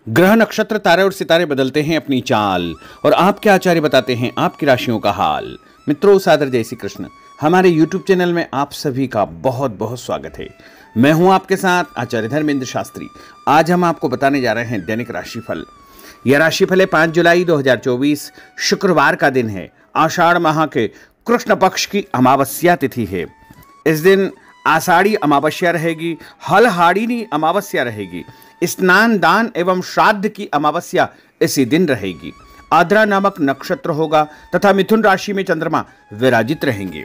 ग्रह नक्षत्र तारे और सितारे बदलते हैं अपनी चाल और आपके आचार्य बताते हैं आपकी राशियों का हाल। मित्रों, सादर जय श्री कृष्ण। हमारे YouTube चैनल में आप सभी का बहुत बहुत स्वागत है। मैं हूं आपके साथ आचार्य धर्मेंद्र शास्त्री। आज हम आपको बताने जा रहे हैं दैनिक राशिफल। यह राशिफल है 5 जुलाई 2024 शुक्रवार का दिन है। आषाढ़ माह के कृष्ण पक्ष की अमावस्या तिथि है। इस दिन आषाढ़ी अमावस्या रहेगी, हलहाड़िनी अमावस्या रहेगी, स्नान दान एवं श्राद्ध की अमावस्या इसी दिन रहेगी। आद्रा नामक नक्षत्र होगा तथा मिथुन राशि में चंद्रमा विराजित रहेंगे।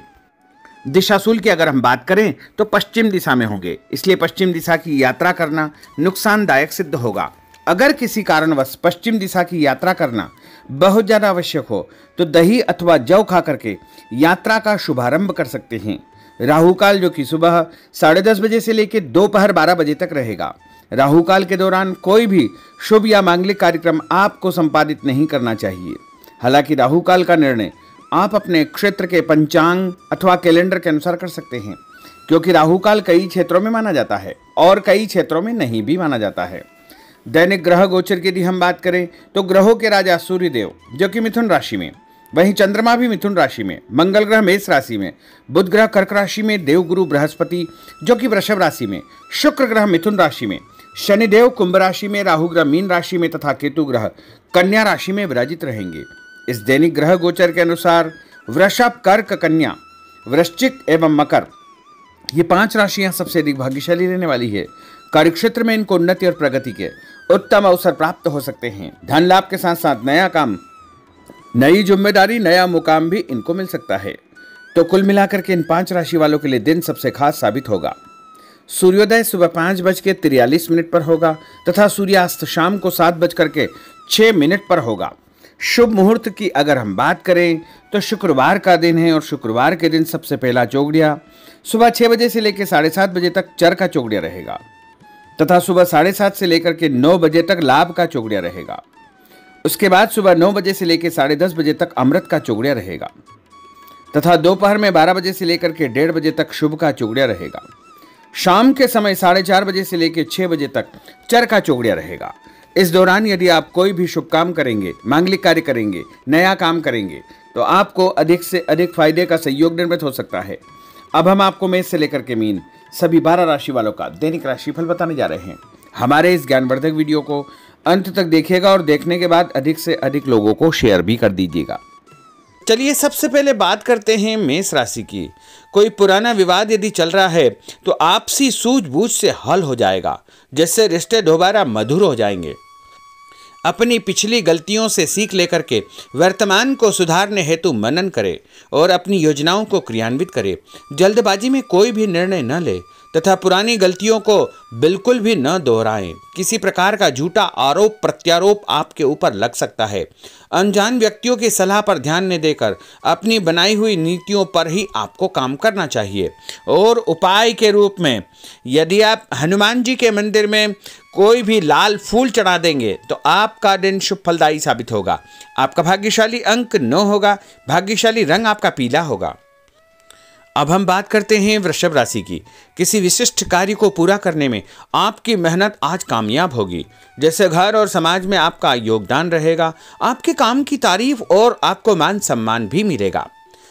दिशाशूल की अगर हम बात करें तो पश्चिम दिशा में होंगे, इसलिए पश्चिम दिशा की यात्रा करना नुकसानदायक सिद्ध होगा। अगर किसी कारणवश पश्चिम दिशा की यात्रा करना बहुत ज्यादा आवश्यक हो तो दही अथवा जौ खा करके यात्रा का शुभारंभ कर सकते हैं। राहु काल जो कि सुबह 10:30 बजे से लेकर दोपहर 12 बजे तक रहेगा। राहु काल के दौरान कोई भी शुभ या मांगलिक कार्यक्रम आपको संपादित नहीं करना चाहिए। हालांकि राहु काल का निर्णय आप अपने क्षेत्र के पंचांग अथवा कैलेंडर के अनुसार कर सकते हैं, क्योंकि राहु काल कई क्षेत्रों में माना जाता है और कई क्षेत्रों में नहीं भी माना जाता है। दैनिक ग्रह गोचर की यदि हम बात करें तो ग्रहों के राजा सूर्यदेव जो कि मिथुन राशि में, वहीं चंद्रमा भी मिथुन राशि में, मंगल ग्रह मेष राशि में, बुध ग्रह कर्क राशि में, देवगुरु बृहस्पति जो कि वृषभ राशि में, शुक्र ग्रह मिथुन राशि में, शनिदेव कुंभ राशि में, राहु ग्रह मीन राशि में तथा केतु ग्रह कन्या राशि में विराजित रहेंगे। इस दैनिक ग्रह गोचर के अनुसार वृषभ, कर्क, कन्या, वृश्चिक एवं मकर ये 5 राशियां सबसे अधिक भाग्यशाली रहने वाली है। कार्यक्षेत्र में इनको उन्नति और प्रगति के उत्तम अवसर प्राप्त हो सकते हैं। धन लाभ के साथ साथ नया काम, नई जिम्मेदारी, नया मुकाम भी इनको मिल सकता है। तो कुल मिलाकर के इन 5 राशि वालों के लिए दिन सबसे खास साबित होगा। सूर्योदय सुबह 5:43 पर होगा तथा सूर्यास्त शाम को 7:06 पर होगा। शुभ मुहूर्त की अगर हम बात करें तो शुक्रवार का दिन है और शुक्रवार के दिन सबसे पहला चौगड़िया सुबह 6 बजे से लेकर 7:30 बजे तक चर का चौगड़िया रहेगा तथा सुबह 7:30 से लेकर के 9 बजे तक लाभ का चौगड़िया रहेगा। उसके बाद सुबह 9 बजे से लेकर 10:30 बजे तक अमृत का चौगड़िया रहेगा तथा दोपहर में 12 बजे से लेकर के 1:30 बजे तक शुभ का चौगड़िया रहेगा। शाम के समय 4:30 बजे से लेकर 6 बजे तक चर का चौगड़िया रहेगा। इस दौरान यदि आप कोई भी शुभ काम करेंगे, मांगलिक कार्य करेंगे, नया काम करेंगे तो आपको अधिक से अधिक फायदे का सहयोग निर्मित हो सकता है। अब हम आपको मेष से लेकर के मीन सभी 12 राशि वालों का दैनिक राशिफल बताने जा रहे हैं। हमारे इस ज्ञानवर्धक वीडियो को अंत तक देखिएगा और देखने के बाद अधिक से अधिक लोगों को शेयर भी कर दीजिएगा। चलिए सबसे पहले बात करते हैं मेष राशि की। कोई पुराना विवाद यदि चल रहा है तो आपसी सूझबूझ से हल हो जाएगा, जिससे रिश्ते दोबारा मधुर हो जाएंगे। अपनी पिछली गलतियों से सीख लेकर के वर्तमान को सुधारने हेतु मनन करें और अपनी योजनाओं को क्रियान्वित करें। जल्दबाजी में कोई भी निर्णय न ले तथा पुरानी गलतियों को बिल्कुल भी न दोहराएं। किसी प्रकार का झूठा आरोप प्रत्यारोप आपके ऊपर लग सकता है। अनजान व्यक्तियों की सलाह पर ध्यान न देकर अपनी बनाई हुई नीतियों पर ही आपको काम करना चाहिए। और उपाय के रूप में यदि आप हनुमान जी के मंदिर में कोई भी लाल फूल चढ़ा देंगे तो आपका दिन शुभ फलदायी साबित होगा। आपका भाग्यशाली अंक 9 होगा। भाग्यशाली रंग आपका पीला होगा। अब हम बात करते हैं वृषभ राशि की। किसी विशिष्ट कार्य को पूरा करने में आपकी मेहनत आज कामयाब होगी। जैसे घर और समाज में आपका योगदान रहेगा, आपके काम की तारीफ और आपको मान सम्मान भी मिलेगा।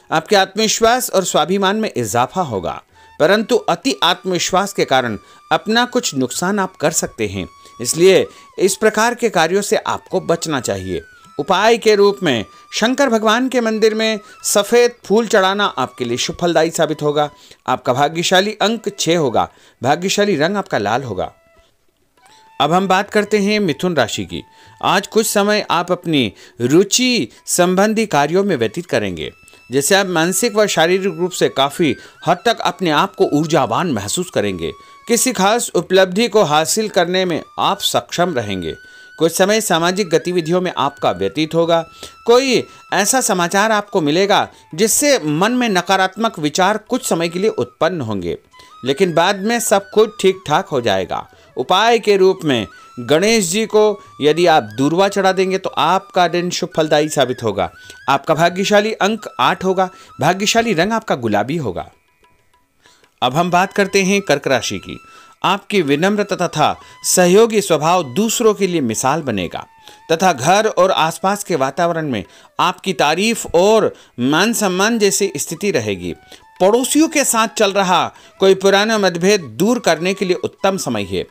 आपके आत्मविश्वास और स्वाभिमान में इजाफा होगा, परंतु अति आत्मविश्वास के कारण अपना कुछ नुकसान आप कर सकते हैं, इसलिए इस प्रकार के कार्यों से आपको बचना चाहिए। उपाय के रूप में शंकर भगवान के मंदिर में सफ़ेद फूल चढ़ाना आपके लिए शुभ फलदायी साबित होगा। आपका भाग्यशाली अंक 6 होगा। भाग्यशाली रंग आपका लाल होगा। अब हम बात करते हैं मिथुन राशि की। आज कुछ समय आप अपनी रुचि संबंधी कार्यों में व्यतीत करेंगे, जैसे आप मानसिक व शारीरिक रूप से काफ़ी हद तक अपने आप को ऊर्जावान महसूस करेंगे। किसी खास उपलब्धि को हासिल करने में आप सक्षम रहेंगे। कुछ समय सामाजिक गतिविधियों में आपका व्यतीत होगा। कोई ऐसा समाचार आपको मिलेगा जिससे मन में नकारात्मक विचार कुछ समय के लिए उत्पन्न होंगे, लेकिन बाद में सब कुछ ठीक ठाक हो जाएगा। उपाय के रूप में गणेश जी को यदि आप दूर्वा चढ़ा देंगे तो आपका दिन शुभ फलदायी साबित होगा। आपका भाग्यशाली अंक 8 होगा। भाग्यशाली रंग आपका गुलाबी होगा। अब हम बात करते हैं कर्क राशि की। आपकी विनम्रता तथा सहयोगी स्वभाव दूसरों के लिए मिसाल बनेगा तथा घर और आसपास के वातावरण में आपकी तारीफ और मान सम्मान जैसी स्थिति रहेगी। पड़ोसियों के साथ चल रहा कोई पुराना मतभेद दूर करने के लिए उत्तम समय है।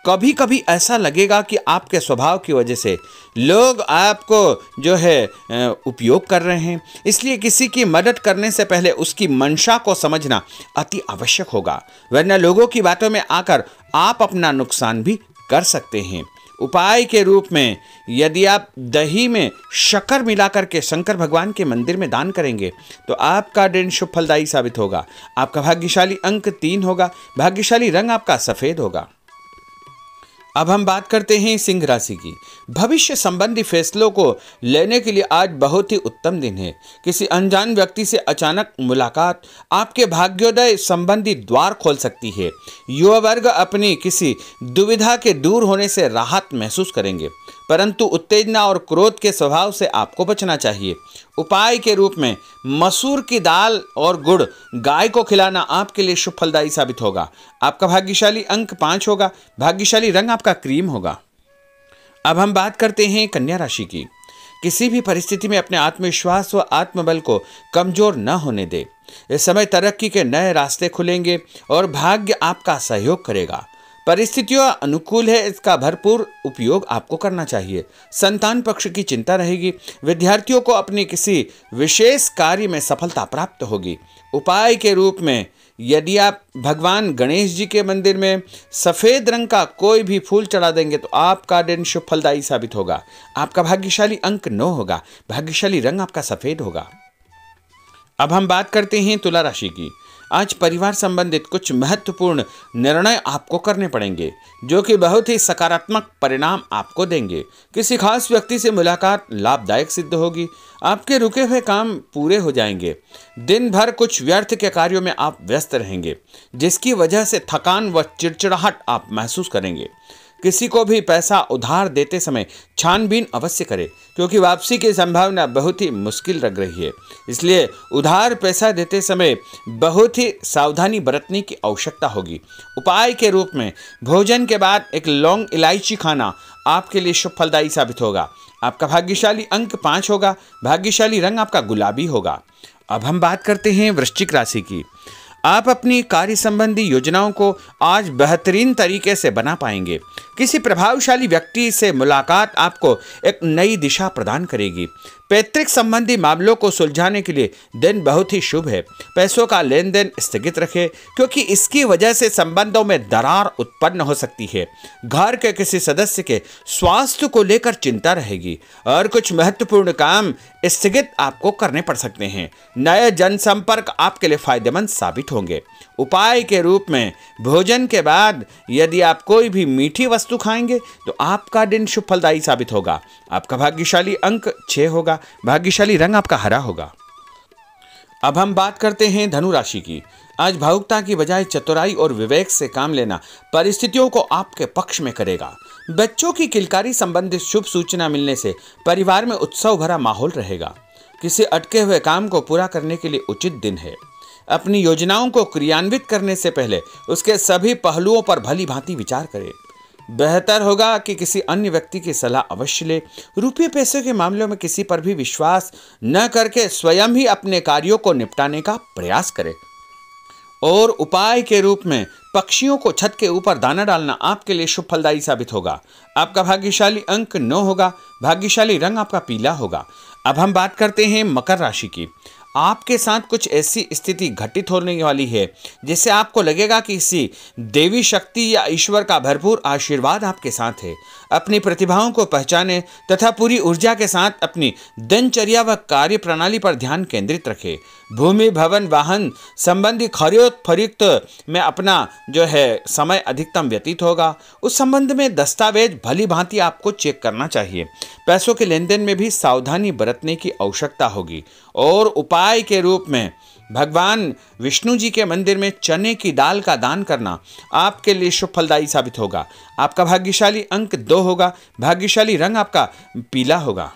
कभी कभी ऐसा लगेगा कि आपके स्वभाव की वजह से लोग आपको जो है उपयोग कर रहे हैं, इसलिए किसी की मदद करने से पहले उसकी मंशा को समझना अति आवश्यक होगा, वरना लोगों की बातों में आकर आप अपना नुकसान भी कर सकते हैं। उपाय के रूप में यदि आप दही में शक्कर मिलाकर के शंकर भगवान के मंदिर में दान करेंगे तो आपका दिन शुभ फलदायी साबित होगा। आपका भाग्यशाली अंक 3 होगा। भाग्यशाली रंग आपका सफेद होगा। अब हम बात करते हैं सिंह राशि की। भविष्य संबंधी फैसलों को लेने के लिए आज बहुत ही उत्तम दिन है। किसी अनजान व्यक्ति से अचानक मुलाकात आपके भाग्योदय संबंधी द्वार खोल सकती है। युवा वर्ग अपनी किसी दुविधा के दूर होने से राहत महसूस करेंगे, परंतु उत्तेजना और क्रोध के स्वभाव से आपको बचना चाहिए। उपाय के रूप में मसूर की दाल और गुड़ गाय को खिलाना आपके लिए शुभ फलदायी साबित होगा। आपका भाग्यशाली अंक 5 होगा। भाग्यशाली रंग आपका क्रीम होगा। अब हम बात करते हैं कन्या राशि की। किसी भी परिस्थिति में अपने आत्मविश्वास व आत्मबल को कमजोर न होने दे। इस समय तरक्की के नए रास्ते खुलेंगे और भाग्य आपका सहयोग करेगा। परिस्थितियां अनुकूल है, इसका भरपूर उपयोग आपको करना चाहिए। संतान पक्ष की चिंता रहेगी। विद्यार्थियों को अपनी किसी विशेष कार्य में सफलता प्राप्त होगी। उपाय के रूप में यदि आप भगवान गणेश जी के मंदिर में सफेद रंग का कोई भी फूल चढ़ा देंगे तो आपका दिन शुभ फलदायी साबित होगा। आपका भाग्यशाली अंक 9 होगा। भाग्यशाली रंग आपका सफेद होगा। अब हम बात करते हैं तुला राशि की। आज परिवार संबंधित कुछ महत्वपूर्ण निर्णय आपको करने पड़ेंगे जो कि बहुत ही सकारात्मक परिणाम आपको देंगे। किसी खास व्यक्ति से मुलाकात लाभदायक सिद्ध होगी। आपके रुके हुए काम पूरे हो जाएंगे। दिन भर कुछ व्यर्थ के कार्यों में आप व्यस्त रहेंगे, जिसकी वजह से थकान व चिड़चिड़ाहट आप महसूस करेंगे। किसी को भी पैसा उधार देते समय छानबीन अवश्य करें, क्योंकि वापसी की संभावना बहुत ही मुश्किल लग रही है। इसलिए उधार पैसा देते समय बहुत ही सावधानी बरतने की आवश्यकता होगी। उपाय के रूप में भोजन के बाद एक लौंग इलायची खाना आपके लिए शुभ फलदायी साबित होगा। आपका भाग्यशाली अंक 5 होगा। भाग्यशाली रंग आपका गुलाबी होगा। अब हम बात करते हैं वृश्चिक राशि की। आप अपनी कार्य संबंधी योजनाओं को आज बेहतरीन तरीके से बना पाएंगे। किसी प्रभावशाली व्यक्ति से मुलाकात आपको एक नई दिशा प्रदान करेगी। पैतृक संबंधी मामलों को सुलझाने के लिए दिन बहुत ही शुभ है। पैसों का लेन देन स्थगित रखें, क्योंकि इसकी वजह से संबंधों में दरार उत्पन्न हो सकती है। घर के किसी सदस्य के स्वास्थ्य को लेकर चिंता रहेगी और कुछ महत्वपूर्ण काम स्थगित आपको करने पड़ सकते हैं। नए जनसंपर्क आपके लिए फायदेमंद साबित होंगे। उपाय के रूप में भोजन के बाद यदि आप कोई भी मीठी वस्तु खाएंगे तो आपका दिन शुभ फलदायी साबित होगा। आपका भाग्यशाली अंक 6 होगा। भाग्यशाली रंग आपका हरा होगा। अब हम बात करते हैं धनु राशि की। आज भावुकता की बजाय चतुराई और विवेक से काम लेना परिस्थितियों को आपके पक्ष में करेगा। बच्चों की किलकारी संबंधित शुभ सूचना मिलने से परिवार में उत्सव भरा माहौल रहेगा। किसी अटके हुए काम को पूरा करने के लिए उचित दिन है। अपनी योजनाओं को क्रियान्वित करने से पहले उसके सभी पहलुओं पर भली भांति विचार करें। बेहतर होगा कि किसी अन्य व्यक्ति की सलाह अवश्य ले। रुपये पैसे के मामलों में किसी पर भी विश्वास न करके स्वयं ही अपने कार्यों को निपटाने का प्रयास करें। और उपाय के रूप में पक्षियों को छत के ऊपर दाना डालना आपके लिए शुभ फलदायी साबित होगा। आपका भाग्यशाली अंक 9 होगा। भाग्यशाली रंग आपका पीला होगा। अब हम बात करते हैं मकर राशि की। आपके साथ कुछ ऐसी स्थिति घटित होने वाली है जिससे आपको लगेगा कि किसी देवी शक्ति या ईश्वर का भरपूर आशीर्वाद आपके साथ है। अपनी प्रतिभाओं को पहचानें तथा पूरी ऊर्जा के साथ अपनी दिनचर्या व कार्य प्रणाली पर ध्यान केंद्रित रखें। भूमि भवन वाहन संबंधी खरीद फरोख्त में अपना जो है समय अधिकतम व्यतीत होगा। उस संबंध में दस्तावेज भली भांति आपको चेक करना चाहिए। पैसों के लेन देन में भी सावधानी बरतने की आवश्यकता होगी। और उपाय के रूप में भगवान विष्णु जी के मंदिर में चने की दाल का दान करना आपके लिए शुभ फलदायी साबित होगा। आपका भाग्यशाली अंक 2 होगा। भाग्यशाली रंग आपका पीला होगा।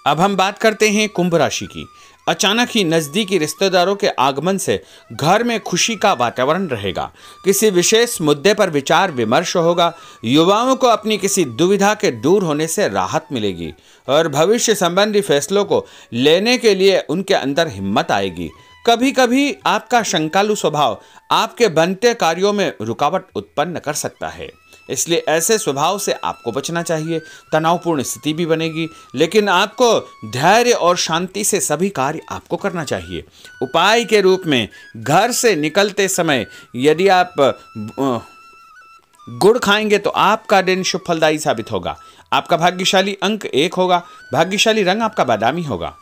अब हम बात करते हैं कुंभ राशि की। अचानक ही नज़दीकी रिश्तेदारों के आगमन से घर में खुशी का वातावरण रहेगा। किसी विशेष मुद्दे पर विचार विमर्श होगा। युवाओं को अपनी किसी दुविधा के दूर होने से राहत मिलेगी और भविष्य संबंधी फैसलों को लेने के लिए उनके अंदर हिम्मत आएगी। कभी कभी आपका शंकालु स्वभाव आपके बनते कार्यों में रुकावट उत्पन्न कर सकता है, इसलिए ऐसे स्वभाव से आपको बचना चाहिए। तनावपूर्ण स्थिति भी बनेगी, लेकिन आपको धैर्य और शांति से सभी कार्य आपको करना चाहिए। उपाय के रूप में घर से निकलते समय यदि आप गुड़ खाएंगे तो आपका दिन शुभ फलदायी साबित होगा। आपका भाग्यशाली अंक 1 होगा। भाग्यशाली रंग आपका बादामी होगा।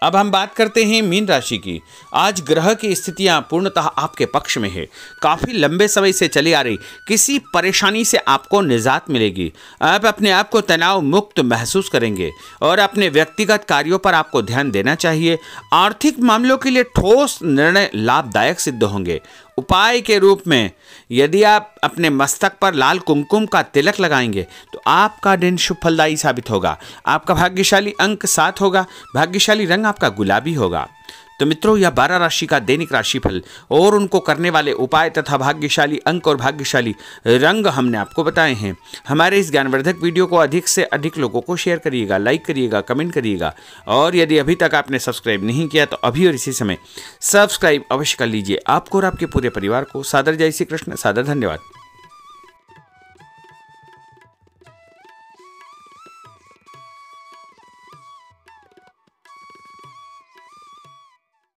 अब हम बात करते हैं मीन राशि की। आज ग्रह की स्थितियां पूर्णतः आपके पक्ष में है। काफी लंबे समय से चली आ रही किसी परेशानी से आपको निजात मिलेगी। आप अपने आप को तनाव मुक्त महसूस करेंगे और अपने व्यक्तिगत कार्यों पर आपको ध्यान देना चाहिए। आर्थिक मामलों के लिए ठोस निर्णय लाभदायक सिद्ध होंगे। उपाय के रूप में यदि आप अपने मस्तक पर लाल कुमकुम का तिलक लगाएंगे तो आपका दिन शुभ फलदायी साबित होगा। आपका भाग्यशाली अंक 7 होगा। भाग्यशाली रंग आपका गुलाबी होगा। तो मित्रों, यह 12 राशि का दैनिक राशिफल और उनको करने वाले उपाय तथा भाग्यशाली अंक और भाग्यशाली रंग हमने आपको बताए हैं। हमारे इस ज्ञानवर्धक वीडियो को अधिक से अधिक लोगों को शेयर करिएगा, लाइक करिएगा, कमेंट करिएगा और यदि अभी तक आपने सब्सक्राइब नहीं किया तो अभी और इसी समय सब्सक्राइब अवश्य कर लीजिए। आपको और आपके पूरे परिवार को सादर जय श्री कृष्ण, सादर धन्यवाद।